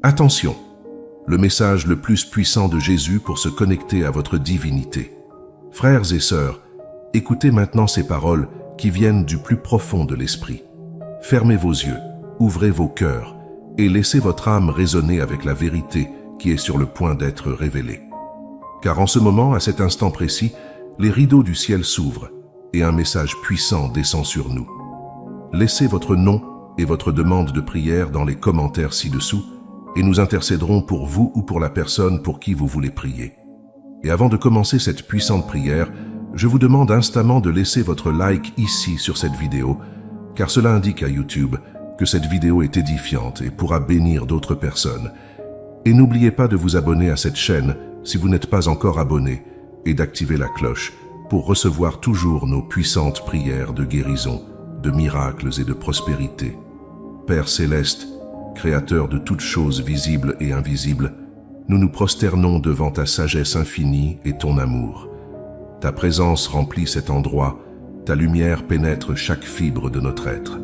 Attention, le message le plus puissant de Jésus pour se connecter à votre divinité. Frères et sœurs, écoutez maintenant ces paroles qui viennent du plus profond de l'esprit. Fermez vos yeux, ouvrez vos cœurs et laissez votre âme résonner avec la vérité qui est sur le point d'être révélée. Car en ce moment, à cet instant précis, les rideaux du ciel s'ouvrent et un message puissant descend sur nous. Laissez votre nom et votre demande de prière dans les commentaires ci-dessous et nous intercéderons pour vous ou pour la personne pour qui vous voulez prier. Et avant de commencer cette puissante prière, je vous demande instamment de laisser votre like ici sur cette vidéo, car cela indique à YouTube que cette vidéo est édifiante et pourra bénir d'autres personnes. Et n'oubliez pas de vous abonner à cette chaîne si vous n'êtes pas encore abonné et d'activer la cloche pour recevoir toujours nos puissantes prières de guérison, de miracles et de prospérité. Père céleste, Créateur de toutes choses visibles et invisibles, nous nous prosternons devant ta sagesse infinie et ton amour. Ta présence remplit cet endroit, ta lumière pénètre chaque fibre de notre être.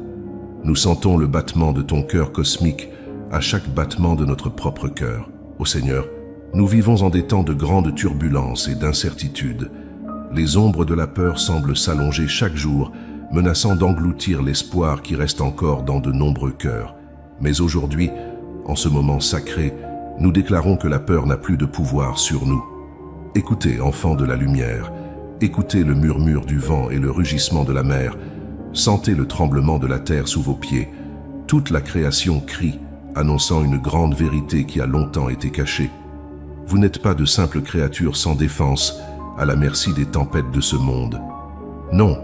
Nous sentons le battement de ton cœur cosmique à chaque battement de notre propre cœur. Ô Seigneur, nous vivons en des temps de grandes turbulences et d'incertitudes. Les ombres de la peur semblent s'allonger chaque jour, menaçant d'engloutir l'espoir qui reste encore dans de nombreux cœurs. Mais aujourd'hui, en ce moment sacré, nous déclarons que la peur n'a plus de pouvoir sur nous. Écoutez, enfants de la lumière, écoutez le murmure du vent et le rugissement de la mer, sentez le tremblement de la terre sous vos pieds. Toute la création crie, annonçant une grande vérité qui a longtemps été cachée. Vous n'êtes pas de simples créatures sans défense, à la merci des tempêtes de ce monde. Non,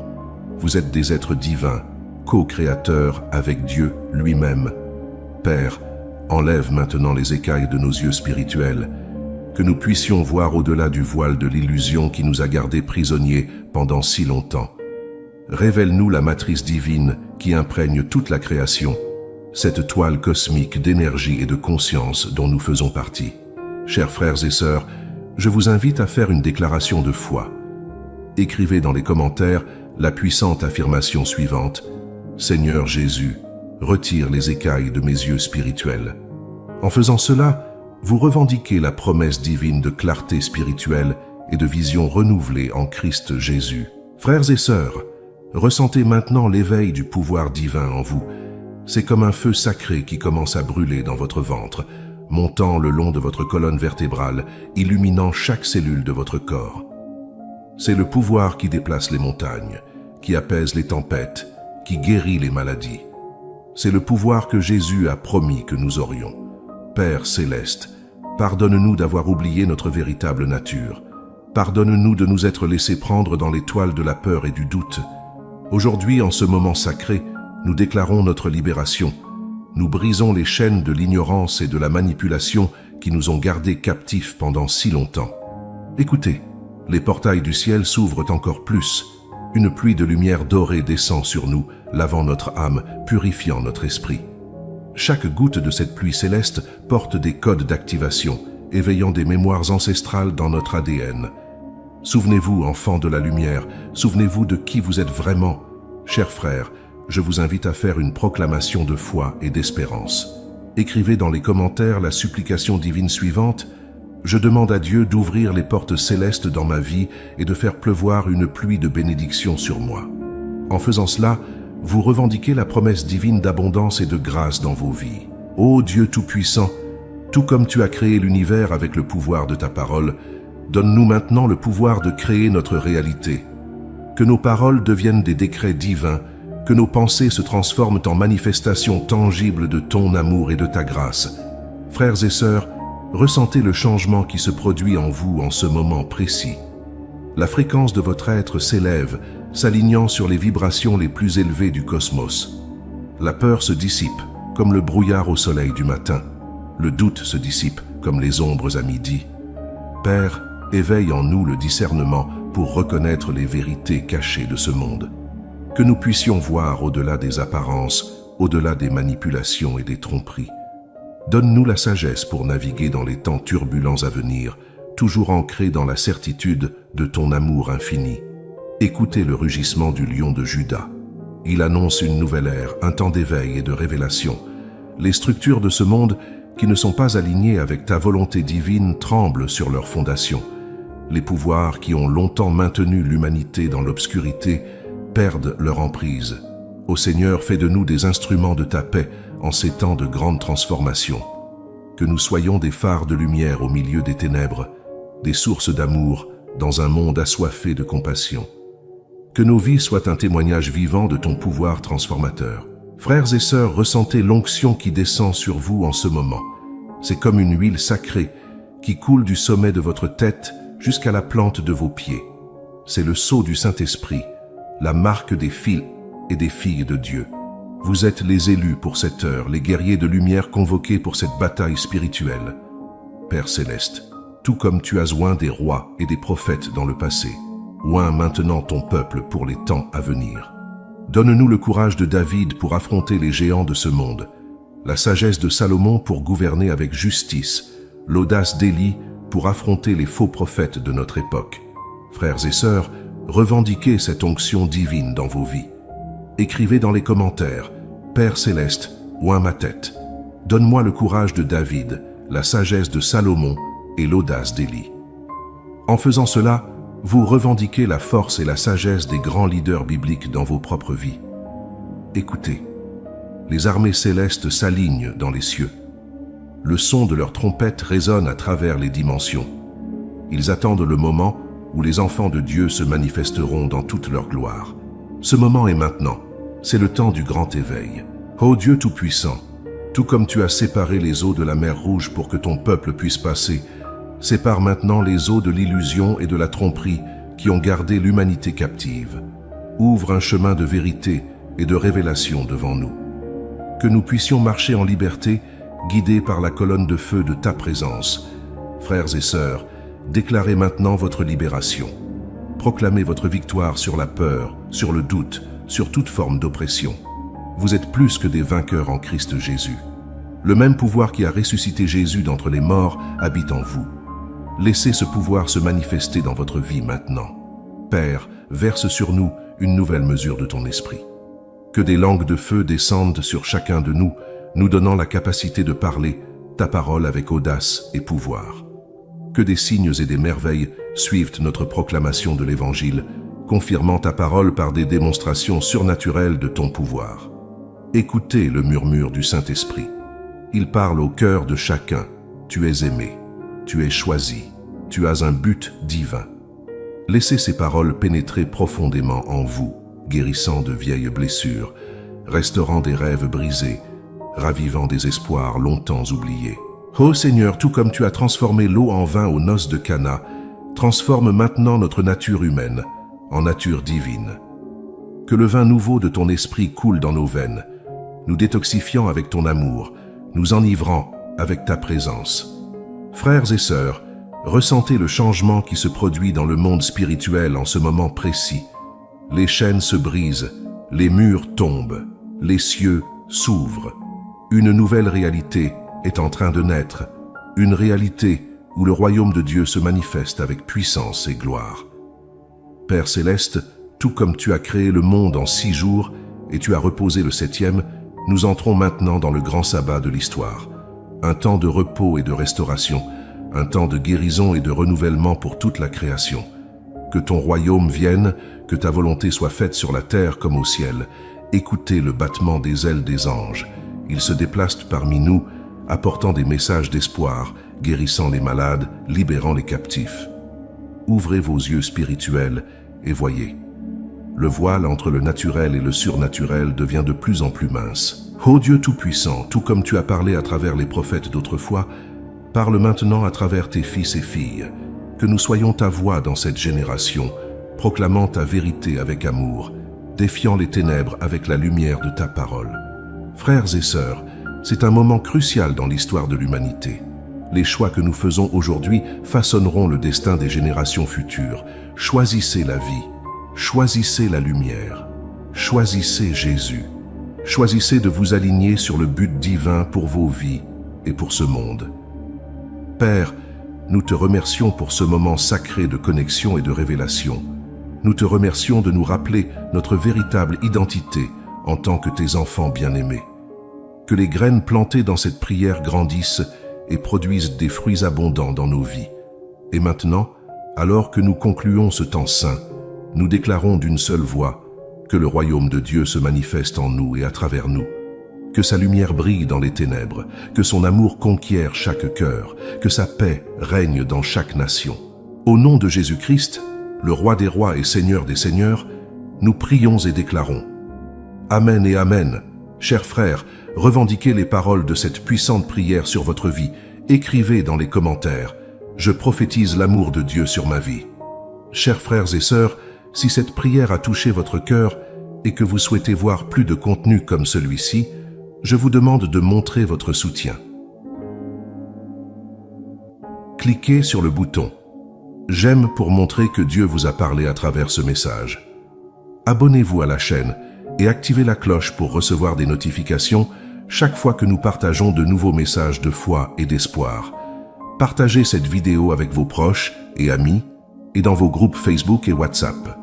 vous êtes des êtres divins, co-créateurs avec Dieu lui-même. Père, enlève maintenant les écailles de nos yeux spirituels, que nous puissions voir au-delà du voile de l'illusion qui nous a gardés prisonniers pendant si longtemps. Révèle-nous la matrice divine qui imprègne toute la création, cette toile cosmique d'énergie et de conscience dont nous faisons partie. Chers frères et sœurs, je vous invite à faire une déclaration de foi. Écrivez dans les commentaires la puissante affirmation suivante: Seigneur Jésus, retire les écailles de mes yeux spirituels. En faisant cela, vous revendiquez la promesse divine de clarté spirituelle et de vision renouvelée en Christ Jésus. Frères et sœurs, ressentez maintenant l'éveil du pouvoir divin en vous. C'est comme un feu sacré qui commence à brûler dans votre ventre, montant le long de votre colonne vertébrale, illuminant chaque cellule de votre corps. C'est le pouvoir qui déplace les montagnes, qui apaise les tempêtes, qui guérit les maladies. C'est le pouvoir que Jésus a promis que nous aurions. Père céleste, pardonne-nous d'avoir oublié notre véritable nature. Pardonne-nous de nous être laissés prendre dans les toiles de la peur et du doute. Aujourd'hui, en ce moment sacré, nous déclarons notre libération. Nous brisons les chaînes de l'ignorance et de la manipulation qui nous ont gardés captifs pendant si longtemps. Écoutez, les portails du ciel s'ouvrent encore plus. Une pluie de lumière dorée descend sur nous, lavant notre âme, purifiant notre esprit. Chaque goutte de cette pluie céleste porte des codes d'activation, éveillant des mémoires ancestrales dans notre ADN. Souvenez-vous, enfants de la lumière, souvenez-vous de qui vous êtes vraiment. Chers frères, je vous invite à faire une proclamation de foi et d'espérance. Écrivez dans les commentaires la supplication divine suivante: Je demande à Dieu d'ouvrir les portes célestes dans ma vie et de faire pleuvoir une pluie de bénédictions sur moi. En faisant cela, vous revendiquez la promesse divine d'abondance et de grâce dans vos vies. Ô Dieu Tout-Puissant, tout comme tu as créé l'univers avec le pouvoir de ta parole, donne-nous maintenant le pouvoir de créer notre réalité. Que nos paroles deviennent des décrets divins, que nos pensées se transforment en manifestations tangibles de ton amour et de ta grâce. Frères et sœurs, ressentez le changement qui se produit en vous en ce moment précis. La fréquence de votre être s'élève, s'alignant sur les vibrations les plus élevées du cosmos. La peur se dissipe, comme le brouillard au soleil du matin. Le doute se dissipe, comme les ombres à midi. Père, éveille en nous le discernement pour reconnaître les vérités cachées de ce monde. Que nous puissions voir au-delà des apparences, au-delà des manipulations et des tromperies. Donne-nous la sagesse pour naviguer dans les temps turbulents à venir, toujours ancrés dans la certitude de ton amour infini. Écoutez le rugissement du lion de Juda. Il annonce une nouvelle ère, un temps d'éveil et de révélation. Les structures de ce monde, qui ne sont pas alignés avec ta volonté divine tremblent sur leurs fondations. Les pouvoirs qui ont longtemps maintenu l'humanité dans l'obscurité perdent leur emprise. Ô Seigneur, fais de nous des instruments de ta paix en ces temps de grande transformation. Que nous soyons des phares de lumière au milieu des ténèbres, des sources d'amour dans un monde assoiffé de compassion. Que nos vies soient un témoignage vivant de ton pouvoir transformateur. Frères et sœurs, ressentez l'onction qui descend sur vous en ce moment. C'est comme une huile sacrée qui coule du sommet de votre tête jusqu'à la plante de vos pieds. C'est le sceau du Saint-Esprit, la marque des fils et des filles de Dieu. Vous êtes les élus pour cette heure, les guerriers de lumière convoqués pour cette bataille spirituelle. Père Céleste, tout comme tu as oint des rois et des prophètes dans le passé, oint maintenant ton peuple pour les temps à venir. Donne-nous le courage de David pour affronter les géants de ce monde, la sagesse de Salomon pour gouverner avec justice, l'audace d'Élie pour affronter les faux prophètes de notre époque. Frères et sœurs, revendiquez cette onction divine dans vos vies. Écrivez dans les commentaires, Père Céleste, oint ma tête. Donne-moi le courage de David, la sagesse de Salomon et l'audace d'Élie. En faisant cela, vous revendiquez la force et la sagesse des grands leaders bibliques dans vos propres vies. Écoutez, les armées célestes s'alignent dans les cieux. Le son de leurs trompettes résonne à travers les dimensions. Ils attendent le moment où les enfants de Dieu se manifesteront dans toute leur gloire. Ce moment est maintenant, c'est le temps du grand éveil. Ô Dieu Tout-Puissant, tout comme tu as séparé les eaux de la mer Rouge pour que ton peuple puisse passer, sépare maintenant les eaux de l'illusion et de la tromperie qui ont gardé l'humanité captive. Ouvre un chemin de vérité et de révélation devant nous. Que nous puissions marcher en liberté, guidés par la colonne de feu de ta présence. Frères et sœurs, déclarez maintenant votre libération. Proclamez votre victoire sur la peur, sur le doute, sur toute forme d'oppression. Vous êtes plus que des vainqueurs en Christ Jésus. Le même pouvoir qui a ressuscité Jésus d'entre les morts habite en vous. Laissez ce pouvoir se manifester dans votre vie maintenant. Père, verse sur nous une nouvelle mesure de ton esprit. Que des langues de feu descendent sur chacun de nous, nous donnant la capacité de parler ta parole avec audace et pouvoir. Que des signes et des merveilles suivent notre proclamation de l'Évangile, confirmant ta parole par des démonstrations surnaturelles de ton pouvoir. Écoutez le murmure du Saint-Esprit. Il parle au cœur de chacun. Tu es aimé, tu es choisi, tu as un but divin. Laissez ces paroles pénétrer profondément en vous, guérissant de vieilles blessures, restaurant des rêves brisés, ravivant des espoirs longtemps oubliés. Ô Seigneur, tout comme tu as transformé l'eau en vin aux noces de Cana, transforme maintenant notre nature humaine en nature divine. Que le vin nouveau de ton esprit coule dans nos veines, nous détoxifiant avec ton amour, nous enivrant avec ta présence. Frères et sœurs, ressentez le changement qui se produit dans le monde spirituel en ce moment précis. Les chaînes se brisent, les murs tombent, les cieux s'ouvrent. Une nouvelle réalité est en train de naître, une réalité où le royaume de Dieu se manifeste avec puissance et gloire. Père Céleste, tout comme tu as créé le monde en 6 jours et tu as reposé le 7e, nous entrons maintenant dans le grand sabbat de l'histoire. Un temps de repos et de restauration, un temps de guérison et de renouvellement pour toute la création. Que ton royaume vienne, que ta volonté soit faite sur la terre comme au ciel. Écoutez le battement des ailes des anges. Ils se déplacent parmi nous, apportant des messages d'espoir, guérissant les malades, libérant les captifs. Ouvrez vos yeux spirituels et voyez. Le voile entre le naturel et le surnaturel devient de plus en plus mince. Ô Dieu Tout-Puissant, tout comme tu as parlé à travers les prophètes d'autrefois, parle maintenant à travers tes fils et filles. Que nous soyons ta voix dans cette génération, proclamant ta vérité avec amour, défiant les ténèbres avec la lumière de ta parole. Frères et sœurs, c'est un moment crucial dans l'histoire de l'humanité. Les choix que nous faisons aujourd'hui façonneront le destin des générations futures. Choisissez la vie, choisissez la lumière, choisissez Jésus. Choisissez de vous aligner sur le but divin pour vos vies et pour ce monde. Père, nous te remercions pour ce moment sacré de connexion et de révélation. Nous te remercions de nous rappeler notre véritable identité en tant que tes enfants bien-aimés. Que les graines plantées dans cette prière grandissent et produisent des fruits abondants dans nos vies. Et maintenant, alors que nous concluons ce temps saint, nous déclarons d'une seule voix que le royaume de Dieu se manifeste en nous et à travers nous. Que sa lumière brille dans les ténèbres, que son amour conquiert chaque cœur, que sa paix règne dans chaque nation. Au nom de Jésus-Christ, le roi des rois et seigneur des seigneurs, nous prions et déclarons. Amen et Amen. Chers frères, revendiquez les paroles de cette puissante prière sur votre vie. Écrivez dans les commentaires. Je prophétise l'amour de Dieu sur ma vie. Chers frères et sœurs, si cette prière a touché votre cœur et que vous souhaitez voir plus de contenu comme celui-ci, je vous demande de montrer votre soutien. Cliquez sur le bouton « J'aime » pour montrer que Dieu vous a parlé à travers ce message. Abonnez-vous à la chaîne et activez la cloche pour recevoir des notifications chaque fois que nous partageons de nouveaux messages de foi et d'espoir. Partagez cette vidéo avec vos proches et amis et dans vos groupes Facebook et WhatsApp.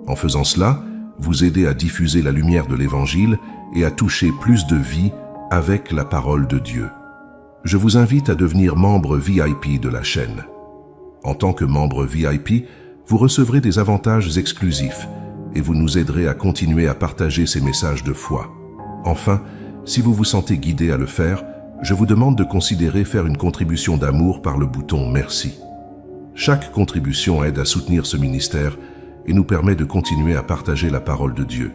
En faisant cela, vous aidez à diffuser la lumière de l'Évangile et à toucher plus de vies avec la parole de Dieu. Je vous invite à devenir membre VIP de la chaîne. En tant que membre VIP, vous recevrez des avantages exclusifs et vous nous aiderez à continuer à partager ces messages de foi. Enfin, si vous vous sentez guidé à le faire, je vous demande de considérer faire une contribution d'amour par le bouton « Merci ». Chaque contribution aide à soutenir ce ministère et nous permet de continuer à partager la parole de Dieu.